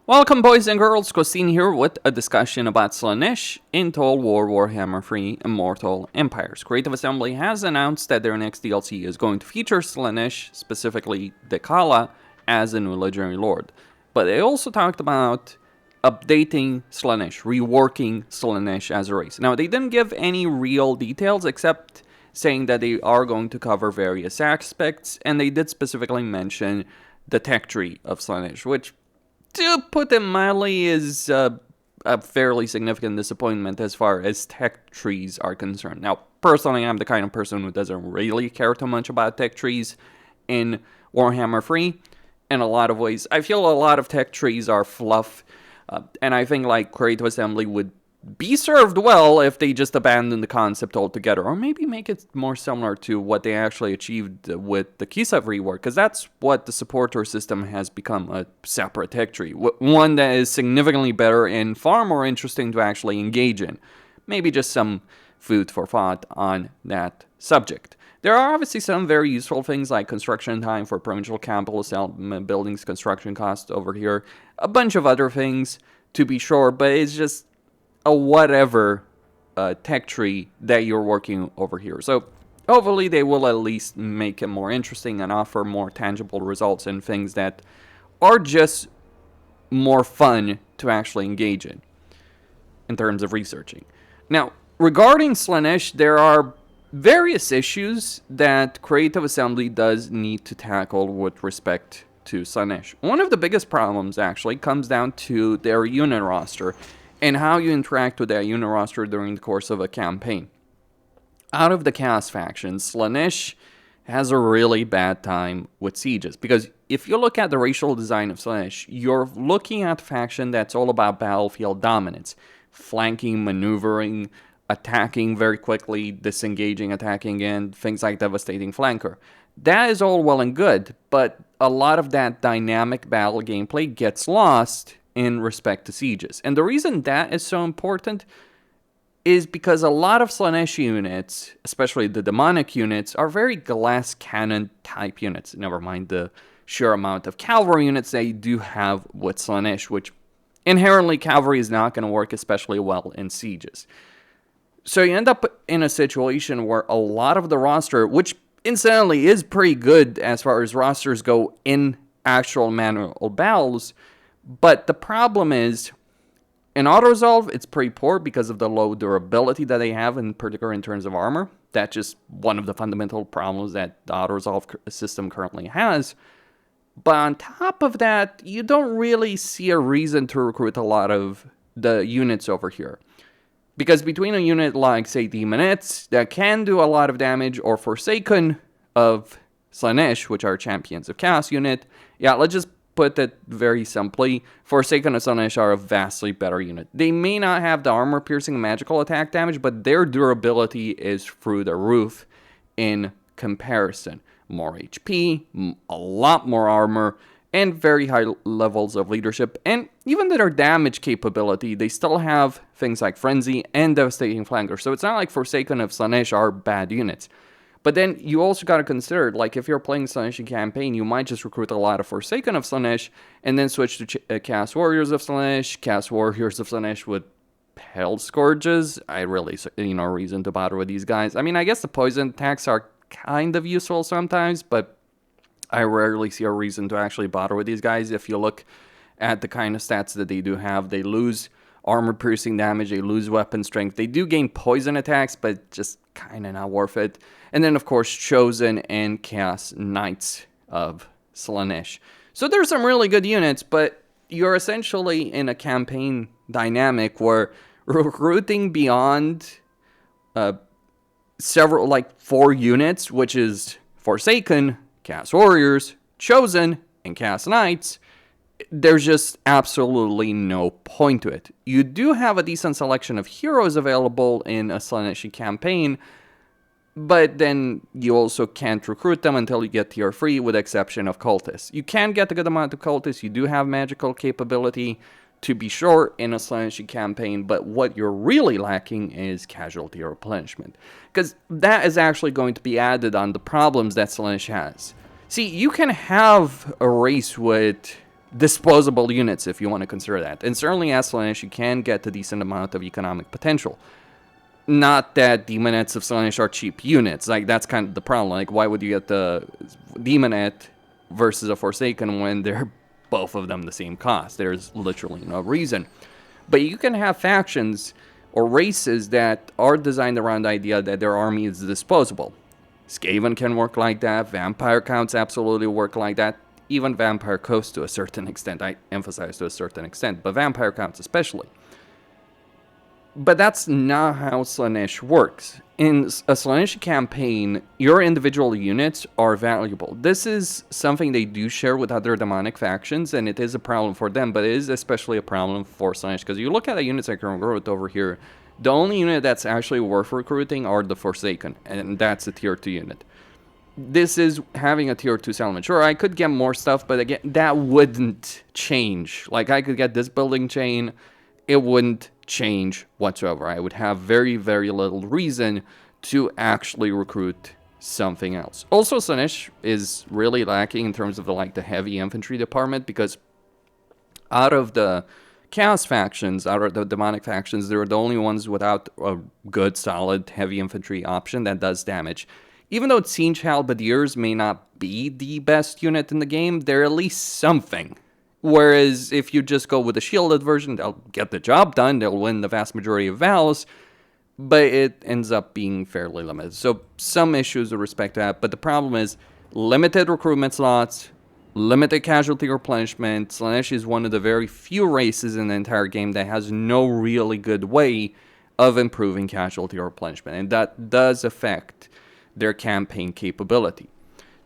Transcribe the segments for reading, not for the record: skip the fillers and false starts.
Welcome boys and girls, Costin here with a discussion about Slaanesh in Total War Warhammer 3 Immortal Empires. Creative Assembly has announced that their next DLC is going to feature Slaanesh, specifically Dekala, as a new legendary lord. But they also talked about updating Slaanesh, reworking Slaanesh as a race. Now, they didn't give any real details except saying that they are going to cover various aspects, and they did specifically mention the tech tree of Slaanesh, which, to put it mildly, is a fairly significant disappointment as far as tech trees are concerned. Now, personally, I'm the kind of person who doesn't really care too much about tech trees in Warhammer 3. In a lot of ways, I feel a lot of tech trees are fluff, and I think like Creative Assembly would be served well if they just abandon the concept altogether, or maybe make it more similar to what they actually achieved with the Kislev rework, because that's what the supporter system has become, a separate tech tree, one that is significantly better and far more interesting to actually engage in. Maybe just some food for thought on that subject. There are obviously some very useful things like construction time for provincial capital settlement buildings, construction costs over here, a bunch of other things to be sure, but it's just a whatever tech tree that you're working over here. So hopefully they will at least make it more interesting and offer more tangible results and things that are just more fun to actually engage in terms of researching. Now, regarding Slaanesh, there are various issues that Creative Assembly does need to tackle with respect to Slaanesh. One of the biggest problems actually comes down to their unit roster and how you interact with that unit roster during the course of a campaign. Out of the Chaos factions, Slaanesh has a really bad time with sieges, because if you look at the racial design of Slaanesh, you're looking at a faction that's all about battlefield dominance, flanking, maneuvering, attacking very quickly, disengaging, attacking, and things like devastating flanker. That is all well and good, but a lot of that dynamic battle gameplay gets lost in respect to sieges. And the reason that is so important is because a lot of Slaanesh units, especially the demonic units, are very glass cannon type units. Never mind the sheer amount of cavalry units they do have with Slaanesh, which inherently cavalry is not going to work especially well in sieges. So you end up in a situation where a lot of the roster, which incidentally is pretty good as far as rosters go in actual manual battles, but the problem is, in auto-resolve, it's pretty poor because of the low durability that they have, in particular in terms of armor. That's just one of the fundamental problems that the auto-resolve system currently has. But on top of that, you don't really see a reason to recruit a lot of the units over here. Because between a unit like, say, Demonettes, that can do a lot of damage, or Forsaken of Slaanesh, which are champions of Chaos unit, yeah, let's just put it very simply, Forsaken of Slaanesh are a vastly better unit. They may not have the armor-piercing magical attack damage, but their durability is through the roof in comparison. More HP, a lot more armor, and very high levels of leadership. And even their damage capability, they still have things like Frenzy and Devastating Flanker. So it's not like Forsaken of Slaanesh are bad units. But then you also got to consider, like, if you're playing Slaanesh in campaign, you might just recruit a lot of Forsaken of Slaanesh and then switch to Chaos Warriors of Slaanesh, Chaos Warriors of Slaanesh with Hell Scourges. I really see no reason to bother with these guys. I mean, I guess the poison attacks are kind of useful sometimes, but I rarely see a reason to actually bother with these guys. If you look at the kind of stats that they do have, they lose armor-piercing damage, they lose weapon strength. They do gain poison attacks, but just kind of not worth it. And then, of course, Chosen and Chaos Knights of Slaanesh. So there's some really good units, but you're essentially in a campaign dynamic where recruiting beyond several, like 4 units, which is Forsaken, Chaos Warriors, Chosen, and Chaos Knights, there's just absolutely no point to it. You do have a decent selection of heroes available in a Slaanesh campaign, but then you also can't recruit them until you get tier 3, with the exception of cultists. You can get a good amount of cultists, you do have magical capability, to be sure, in a Slaanesh campaign, but what you're really lacking is casualty replenishment, because that is actually going to be added on the problems that Slaanesh has. See, you can have a race with disposable units, if you want to consider that. And certainly as Slaanesh, you can get a decent amount of economic potential. Not that Demonettes of Slaanesh are cheap units. Like, that's kind of the problem. Like, why would you get the Demonette versus a Forsaken when they're both of them the same cost? There's literally no reason. But you can have factions or races that are designed around the idea that their army is disposable. Skaven can work like that. Vampire counts absolutely work like that. Even Vampire Coast to a certain extent. I emphasize to a certain extent. But Vampire counts especially. But that's not how Slaanesh works. In a Slaanesh campaign, your individual units are valuable. This is something they do share with other demonic factions, and it is a problem for them, but it is especially a problem for Slaanesh, because you look at the units I can recruit over here, the only unit that's actually worth recruiting are the Forsaken, and that's a tier 2 unit. This is having a tier 2 settlement. Sure, I could get more stuff, but again, that wouldn't change. Like, I could get this building chain, it wouldn't change whatsoever. I would have very, very little reason to actually recruit something else. Also, Slaanesh is really lacking in terms of the heavy infantry department, because out of the Chaos factions, out of the demonic factions, they're the only ones without a good, solid, heavy infantry option that does damage. Even though Siege Halberdiers may not be the best unit in the game, they're at least something. Whereas if you just go with the shielded version, they'll get the job done, they'll win the vast majority of battles, but it ends up being fairly limited. So some issues with respect to that, but the problem is limited recruitment slots, limited casualty replenishment. Slaanesh is one of the very few races in the entire game that has no really good way of improving casualty replenishment, and that does affect their campaign capability.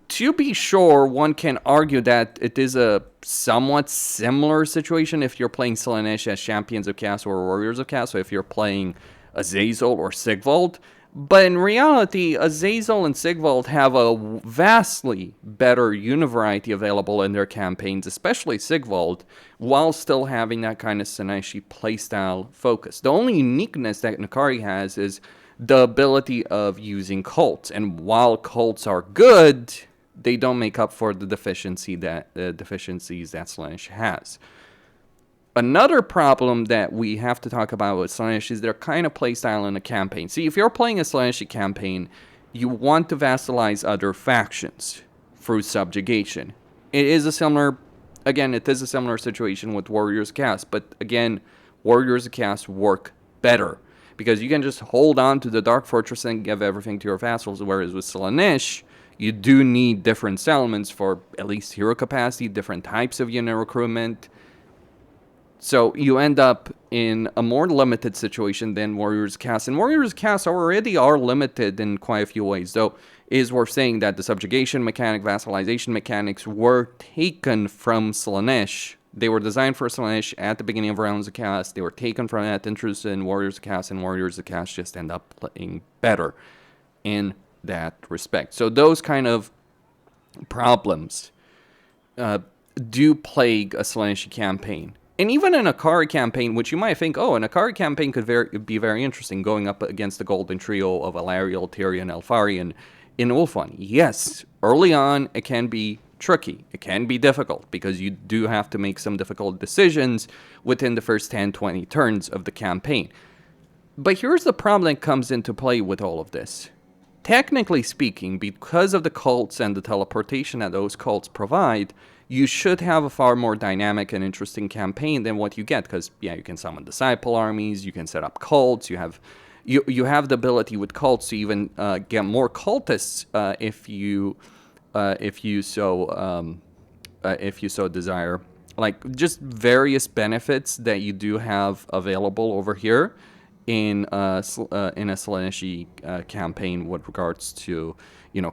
To be sure, one can argue that it is a somewhat similar situation if you're playing Slaanesh as Champions of Chaos or Warriors of Chaos, so if you're playing Azazel or Sigvald. But in reality, Azazel and Sigvald have a vastly better unit variety available in their campaigns, especially Sigvald, while still having that kind of Slaaneshi playstyle focus. The only uniqueness that N'Kari has is the ability of using cults, and while cults are good, they don't make up for the deficiencies that Slaanesh has. Another problem that we have to talk about with Slaanesh is their kind of playstyle in a campaign. See, if you're playing a Slaanesh campaign, you want to vassalize other factions through subjugation. It is a similar situation with Warriors of Chaos, but again, Warriors of Chaos work better, because you can just hold on to the Dark Fortress and give everything to your vassals, whereas with Slaanesh, you do need different settlements for at least hero capacity, different types of unit recruitment. So you end up in a more limited situation than Warriors of Chaos. And Warriors of Chaos already are limited in quite a few ways, though it is worth saying that the subjugation mechanic, vassalization mechanics were taken from Slaanesh. They were designed for Slaanesh at the beginning of Realms of Chaos. They were taken from that, introduced in Warriors of Chaos, and Warriors of Chaos just end up playing better in that respect. So those kind of problems do plague a Slaanesh campaign. And even an N'Kari campaign, which you might think, oh, an N'Kari campaign could be very interesting, going up against the golden trio of Alariel, Tyrion, Elfarion in Ulthuan. Yes, early on, it can be tricky. It can be difficult, because you do have to make some difficult decisions within the first 10, 20 turns of the campaign. But here's the problem that comes into play with all of this. Technically speaking, because of the cults and the teleportation that those cults provide, you should have a far more dynamic and interesting campaign than what you get, because, yeah, you can summon disciple armies, you can set up cults, you have the ability with cults to even get more cultists if you so desire. Like, just various benefits that you do have available over here in a Slaaneshi campaign with regards to,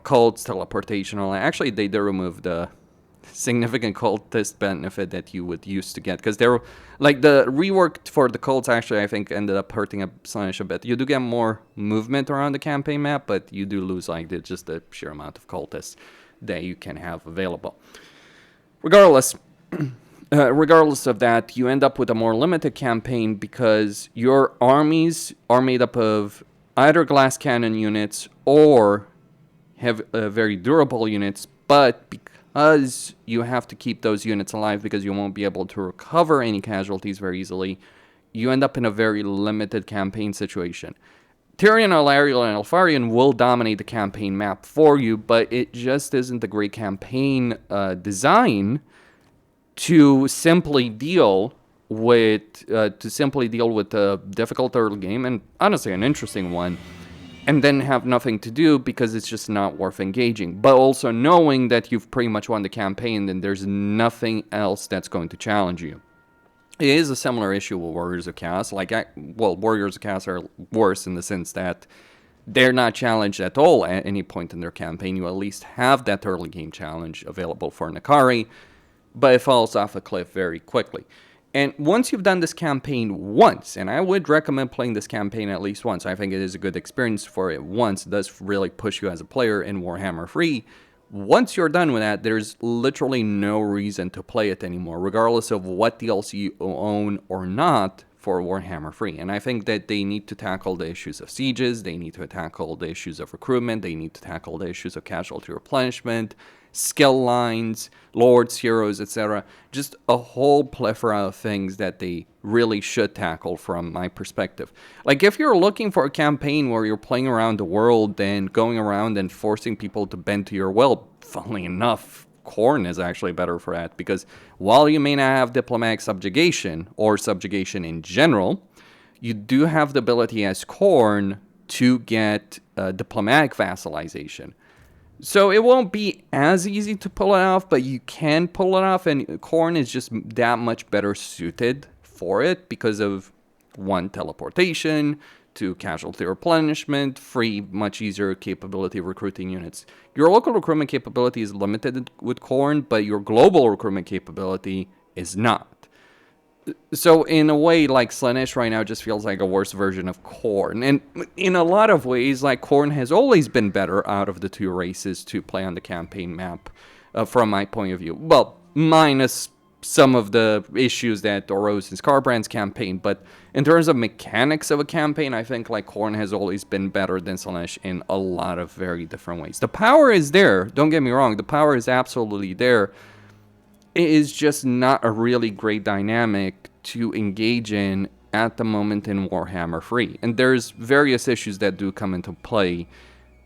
cults, teleportation, all that. Actually, they did remove the significant cultist benefit that you would used to get, because they were like the rework for the cults. Actually, I think ended up hurting Slaanesh a bit. You do get more movement around the campaign map, but you do lose just the sheer amount of cultists that you can have available. Regardless of that, you end up with a more limited campaign, because your armies are made up of either glass cannon units or have very durable units, but because you have to keep those units alive because you won't be able to recover any casualties very easily, you end up in a very limited campaign situation. Tyrion, Alariel, and Alfarian will dominate the campaign map for you, but it just isn't a great campaign design to simply deal with a difficult early game, and honestly an interesting one, and then have nothing to do because it's just not worth engaging. But also knowing that you've pretty much won the campaign, then there's nothing else that's going to challenge you. It is a similar issue with Warriors of Chaos. Warriors of Chaos are worse in the sense that they're not challenged at all at any point in their campaign. You at least have that early game challenge available for Nakari, but it falls off a cliff very quickly. And once you've done this campaign once, and I would recommend playing this campaign at least once, I think it is a good experience for it once. It does really push you as a player in Warhammer 3. Once you're done with that, there's literally no reason to play it anymore, regardless of what DLC you own or not for Warhammer 3. And I think that they need to tackle the issues of sieges, they need to tackle the issues of recruitment, they need to tackle the issues of casualty replenishment, skill lines, lords, heroes, etc. Just a whole plethora of things that they really should tackle from my perspective. Like, if you're looking for a campaign where you're playing around the world and going around and forcing people to bend to your will, funnily enough, Khorne is actually better for that, because while you may not have diplomatic subjugation, or subjugation in general, you do have the ability as Khorne to get diplomatic vassalization. So it won't be as easy to pull it off, but you can pull it off, and Khorne is just that much better suited for it because of, one, teleportation, two, casualty replenishment, three, much easier capability of recruiting units. Your local recruitment capability is limited with Khorne, but your global recruitment capability is not. So in a way, like, Slaanesh right now just feels like a worse version of Khorne. And in a lot of ways, like, Khorne has always been better out of the two races to play on the campaign map, from my point of view. Well, minus some of the issues that arose in Scarbrand's campaign. But in terms of mechanics of a campaign, I think, like, Khorne has always been better than Slaanesh in a lot of very different ways. The power is there. Don't get me wrong. The power is absolutely there. It is just not a really great dynamic to engage in at the moment in Warhammer 3. And there's various issues that do come into play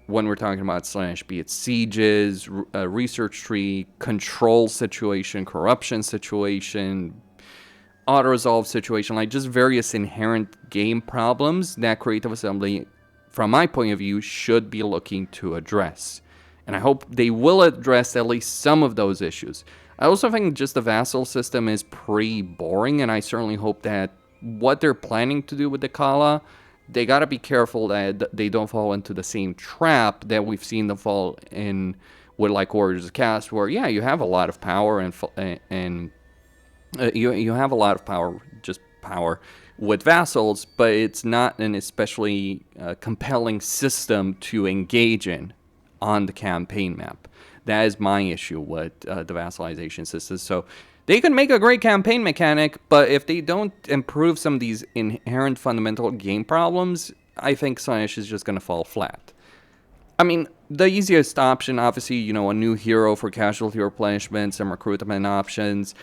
when we're talking about Slaanesh, be it sieges, research tree, control situation, corruption situation, auto-resolve situation, like just various inherent game problems that Creative Assembly, from my point of view, should be looking to address. And I hope they will address at least some of those issues. I also think just the vassal system is pretty boring, and I certainly hope that what they're planning to do with the Kala, they gotta be careful that they don't fall into the same trap that we've seen them fall in with, like, Warriors of Chaos, where, yeah, you have a lot of power and you have a lot of power, just power with vassals, but it's not an especially compelling system to engage in on the campaign map. That is my issue with the vassalization system. So they can make a great campaign mechanic, but if they don't improve some of these inherent fundamental game problems, I think Slaanesh is just going to fall flat. I mean, the easiest option, obviously, you know, a new hero for casualty replenishment, some recruitment options.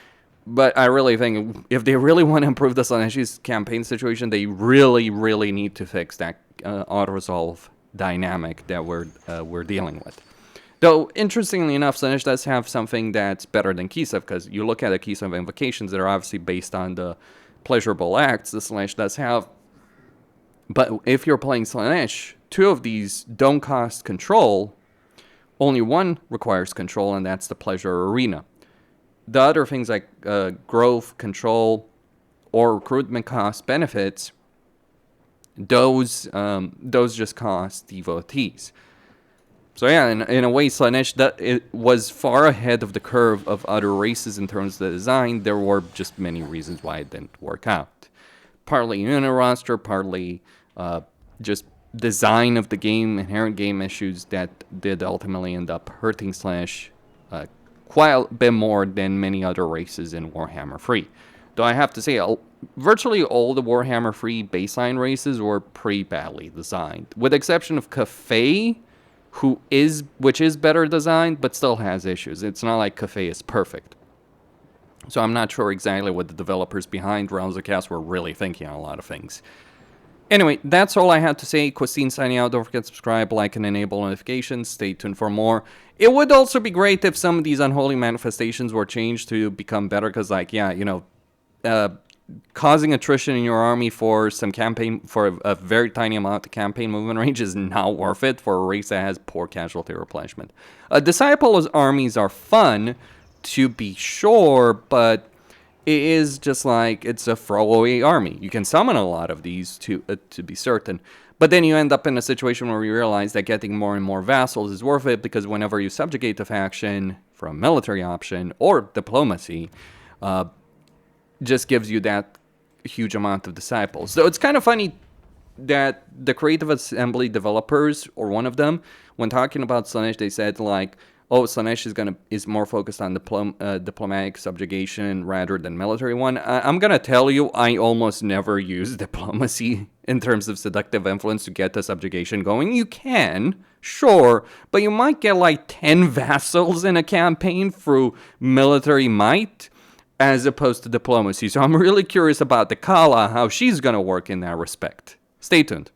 But I really think if they really want to improve the Slaanesh's campaign situation, they really, really need to fix that auto-resolve dynamic that we're dealing with. Though, interestingly enough, Slaanesh does have something that's better than Kislev, because you look at the Kislev invocations that are obviously based on the pleasurable acts the Slaanesh does have. But if you're playing Slaanesh, two of these don't cost control. Only one requires control, and that's the pleasure arena. The other things like growth, control, or recruitment cost benefits, those just cost devotees. So yeah, in a way, Slaanesh, it was far ahead of the curve of other races in terms of the design. There were just many reasons why it didn't work out. Partly unit roster, partly just design of the game, inherent game issues that did ultimately end up hurting Slaanesh quite a bit more than many other races in Warhammer 3. Though I have to say, virtually all the Warhammer 3 baseline races were pretty badly designed. With the exception of Cathay, which is better designed, but still has issues. It's not like Cafe is perfect. So I'm not sure exactly what the developers behind Realms of Chaos were really thinking on a lot of things. Anyway, that's all I had to say. Christine signing out. Don't forget to subscribe, like, and enable notifications. Stay tuned for more. It would also be great if some of these unholy manifestations were changed to become better, because, like, yeah, you know, causing attrition in your army for a very tiny amount of campaign movement range is not worth it for a race that has poor casualty replenishment. Disciples armies are fun, to be sure, but it is just like it's a throwaway army. You can summon a lot of these to be certain, but then you end up in a situation where you realize that getting more and more vassals is worth it, because whenever you subjugate a faction from military option or diplomacy, just gives you that huge amount of disciples. So it's kind of funny that the Creative Assembly developers, or one of them, when talking about Slaanesh, they said like, oh, Slaanesh is more focused on diplomatic subjugation rather than military one. I'm gonna tell you, I almost never use diplomacy in terms of seductive influence to get the subjugation going. You can, sure, but you might get like 10 vassals in a campaign through military might, as opposed to diplomacy. So I'm really curious about the Kala, how she's gonna work in that respect. Stay tuned.